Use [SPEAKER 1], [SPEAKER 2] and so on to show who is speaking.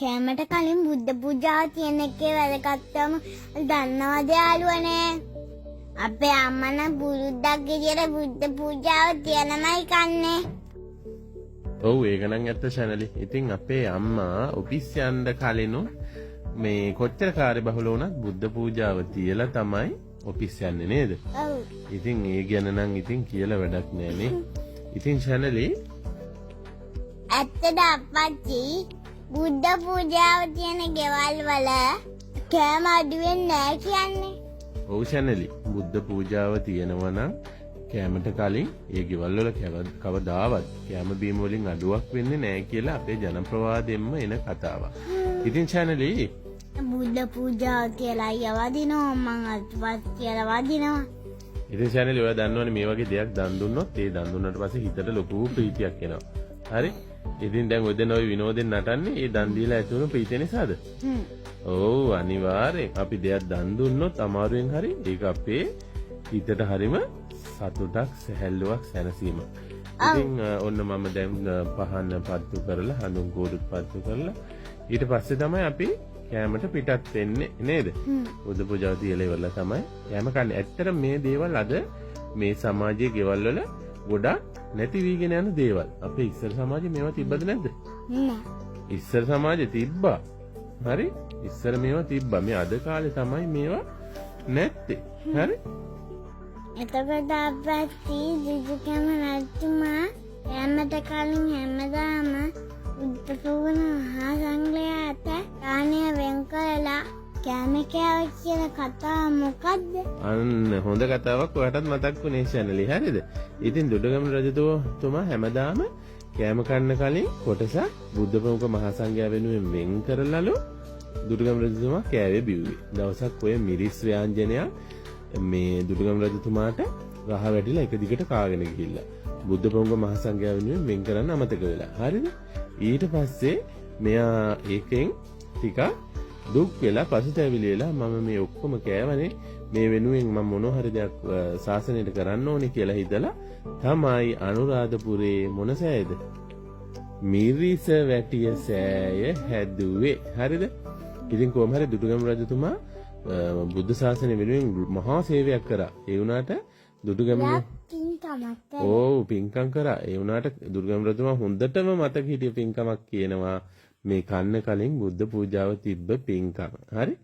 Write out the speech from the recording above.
[SPEAKER 1] කෑමට කලින් බුද්ධ පූජාව තියෙන එකේ වැදගත්කම දන්නවද යාළුවනේ? අපේ අම්මා නම් බුරුද්දක් විදියට බුද්ධ පූජාව තියනමයි කන්නේ.
[SPEAKER 2] ඔව් ඒක නම් ඇත්ත ශනලි. ඉතින් අපේ අම්මා ඔෆිස් යන්න කලින් මේ කොච්චර කාර්යබහුල වුණත් බුද්ධ පූජාව තියලා තමයි ඔෆිස් යන්නේ නේද?
[SPEAKER 1] ඔව්.
[SPEAKER 2] ඉතින් ඒ ගැන නම් ඉතින් කියලා වැඩක් නෑ නේ. ඉතින් ශනලි
[SPEAKER 1] ඇත්තද අප්පච්චි බුද්ධ පූජාව තියෙන ගෙවල් වල කෑම අඩු වෙන්නේ නැහැ කියන්නේ?
[SPEAKER 2] ඔව් ශනලි බුද්ධ පූජාව තියෙනවා නම් කෑමට කලින් ඒ ගෙවල් වල කවදාවත් කෑම බීම වලින් අඩුවක් වෙන්නේ නැහැ කියලා අපේ ජනප්‍රවාදයෙන්ම එන කතාවක්. ඉතින් ශනලි
[SPEAKER 1] බුද්ධ පූජාව කියලා යවදිනවා මං අත්පත් කියලා වදිනවා.
[SPEAKER 2] ඉතින් ශනලි ඔයා දන්නවනේ මේ වගේ දෙයක් දන් දුන්නොත් ඒ දන් දුන්නාට පස්සේ හිතට ලොකු ප්‍රීතියක් එනවා. හරි? ඉතින් දැන් ඔය දෙන ඔය විනෝදෙන් නටන්නේ ඒ දන් දීලා ඇති වුණු ප්‍රීතිය නිසාද? ඔව් අනිවාර්යෙන්. අපි දෙයක් දන් දුන්නොත් අමාරුවෙන් හරි ඒක අපේ හිතට හරිම සතුටක් සැහැල්ලුවක් සැනසීමක්. ඉතින් ඔන්න මම දැන් පහන පත්තු කරලා හඳුන් කෝඩුත් පත්තු කරලා ඊට පස්සේ තමයි අපි කෑමට පිටත් වෙන්නේ නේද? බුදු පූජාව තියලා ඉවරලා තමයි කෑම කන්නේ. ඇත්තට මේ දේවල් අද මේ සමාජයේ ගෙවල් වල ගොඩක් නැති වීගෙන යන දේවල්. අපේ ඉස්සර සමාජයේ මේවා තිබ්බද නැද්ද?
[SPEAKER 1] නෑ.
[SPEAKER 2] ඉස්සර සමාජයේ තිබ්බා. හරි? ඉස්සර මේවා තිබ්බා. මේ අද කාලේ තමයි මේවා නැත්තේ. හරි?
[SPEAKER 1] එතකොට අප්පච්චි දුදුකම රජතුමා කෑමට කලින් හැමදාම බුද්ධ පූජන මහා සංඝයාට දානය වෙන් කරලා කෑම කෑවා කියන කතාව මොකද්ද?
[SPEAKER 2] අන්න හොඳ කතාවක් ඔයාටත් මතක් වුණේ ශනලි. හරිද? ඉතින් දුඩුගැමුණු රජතුමා හැමදාම කෑම කන්න කලින් කොටසක් බුද්ධ ප්‍රමුඛ මහා සංඝයා වෙනුවෙන් වෙන් කරලාලු දුඩුගැමුණු රජතුමා කෑවේ බිව්වේ. දවසක් ඔය මිරිස් ව්‍යංජනයක් මේ දුඩුගැමුණු රජතුමාට රහ වැටිලා එක දිගට කාගෙන ගිහිල්ලා බුද්ධ ප්‍රමුඛ මහා සංඝයා වෙනුවෙන් වෙන් කරන්න අමතක වෙලා. හරිද? ඊට පස්සේ මෙයා ඒකෙන් ටිකක් දුක් වෙලා පසුතැවිලි වෙලා මම මේ ඔක්කොම කෑවනේ මේ වෙනුවෙන් මම මොන හරි දෙයක් ශාසනයට කරන්න ඕනේ කියලා හිතලා තමයි අනුරාධපුරේ මොන සෑයද? මිරිස වැටිය සෑය හැදුවේ. හරිද? ඉතින් කොහොම හරි දුටුගැමුණු රජතුමා බුද්ධ ශාසනය වෙනුවෙන් මහා සේවයක් කරා. ඒ වුණාට දුටුගැමුණු ඔව් පින්කම් කරා. ඒ වුණාට දුටුගැමුණු රජතුමා හොඳටම මතක හිටිය පින්කමක් කියනවා මේ කන්න කලින් බුද්ධ පූජාව තිබ්බ පින්කම. හරි?